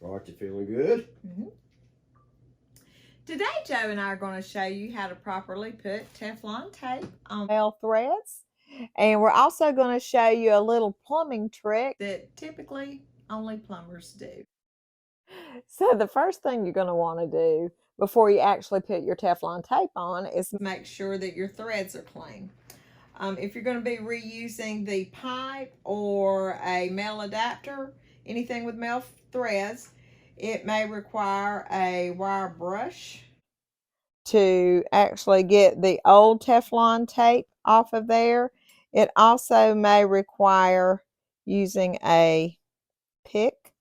All right, you feeling good? Mm-hmm. Today, Joe and I are going to show you how to properly put Teflon tape on nail threads. And we're also going to show you a little plumbing trick that typically only plumbers do. So the first thing you're going to want to do before you actually put your Teflon tape on is make sure that your threads are clean. If you're going to be reusing the pipe or a metal adapter, anything with metal threads, it may require a wire brush to actually get the old Teflon tape off of there. It also may require using a pick.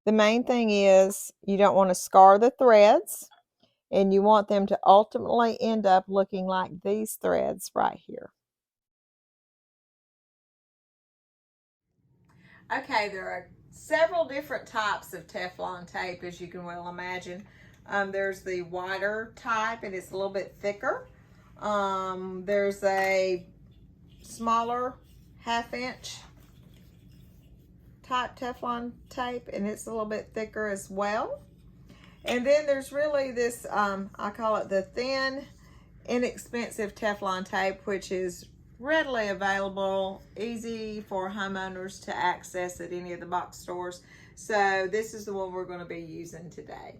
The main thing is you don't want to scar the threads, and you want them to ultimately end up looking like these threads right here. Okay, there are several different types of Teflon tape, as you can well imagine. There's the wider type, and it's a little bit thicker. There's a smaller 1/2 inch type Teflon tape, and it's a little bit thicker as well. And then there's really this, I call it the thin, inexpensive Teflon tape, which is readily available, easy for homeowners to access at any of the box stores. So this is the one we're going to be using today.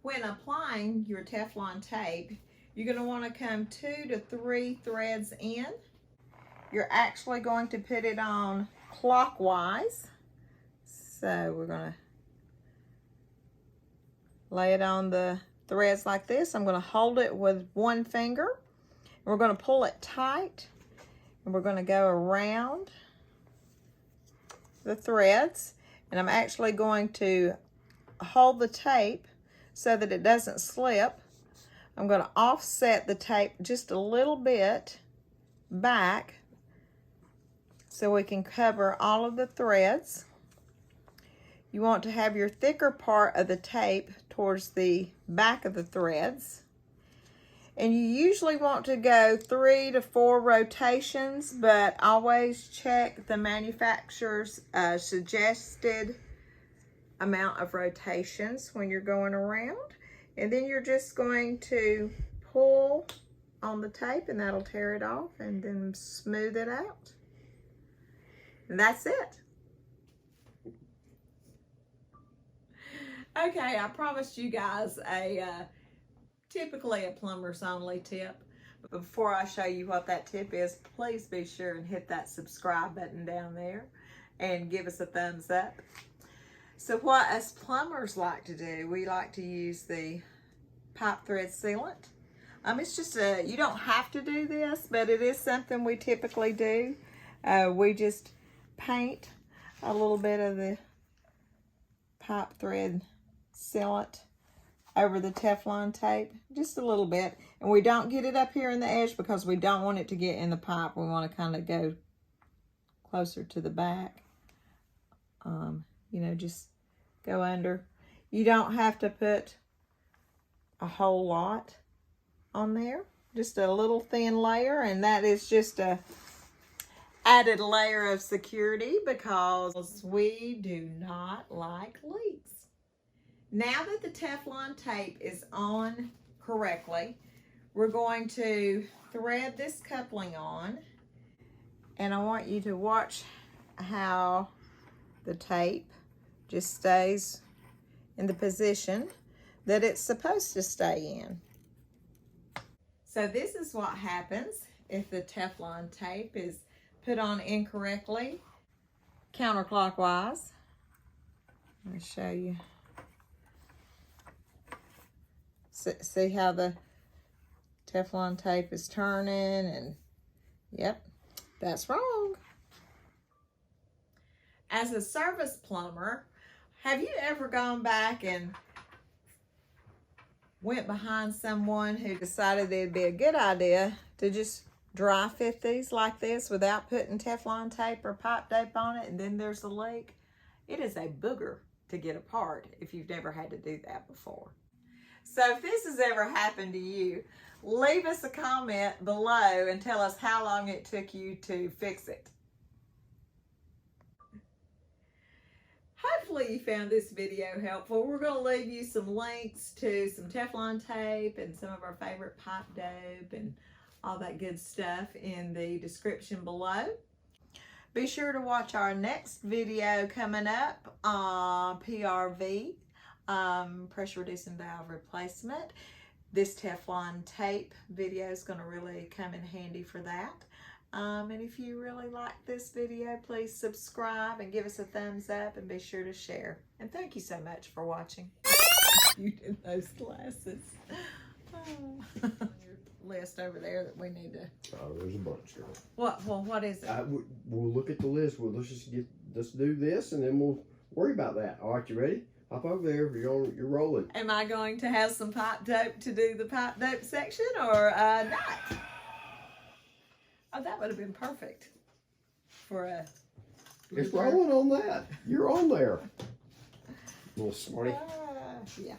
When applying your Teflon tape, you're going to want to come 2 to 3 threads in. You're actually going to put it on clockwise. So we're going to lay it on the threads like this. I'm going to hold it with one finger. We're going to pull it tight, and we're going to go around the threads, and I'm actually going to hold the tape so that it doesn't slip. I'm going to offset the tape just a little bit back so we can cover all of the threads. You want to have your thicker part of the tape towards the back of the threads. And you usually want to go 3 to 4 rotations, but always check the manufacturer's suggested amount of rotations when you're going around. And then you're just going to pull on the tape, and that'll tear it off, and then smooth it out. And that's it. Okay, I promised you guys typically a plumber's only tip. But before I show you what that tip is, please be sure and hit that subscribe button down there and give us a thumbs up. So what us plumbers like to do, we like to use the pipe thread sealant. It's just you don't have to do this, but it is something we typically do. We just paint a little bit of the pipe thread sealant over the Teflon tape, just a little bit. And we don't get it up here in the edge because we don't want it to get in the pipe. We want to kind of go closer to the back. You know, just go under. You don't have to put a whole lot on there. Just a little thin layer, and that is just a added layer of security because we do not like leaks. Now that the Teflon tape is on correctly, we're going to thread this coupling on, and I want you to watch how the tape just stays in the position that it's supposed to stay in. So this is what happens if the Teflon tape is put on incorrectly, counterclockwise. I'll show you. See how the Teflon tape is turning, and yep, that's wrong. As a service plumber, have you ever gone back and went behind someone who decided it'd be a good idea to just dry fit these like this without putting Teflon tape or pipe tape on it, and then there's a leak? It is a booger to get apart if you've never had to do that before. So if this has ever happened to you, leave us a comment below and tell us how long it took you to fix it. hopefully you found this video helpful. We're going to leave you some links to some Teflon tape and some of our favorite pipe dope and all that good stuff in the description below. Be sure to watch our next video coming up on PRV, pressure reducing valve replacement. This Teflon tape video is going to really come in handy for that. And if you really like this video, please subscribe and give us a thumbs up and be sure to share. And thank you so much for watching. You did those glasses. Oh. List over there that we need to. Oh, there's a bunch here. What? Well, what is it? We'll look at the list. Let's do this, and then we'll worry about that. All right, you ready? Hop over there. You're rolling. Am I going to have some pipe dope to do the pipe dope section or not? Oh, that would have been perfect for a. It's rolling on that. You're on there. Little smarty. Yeah.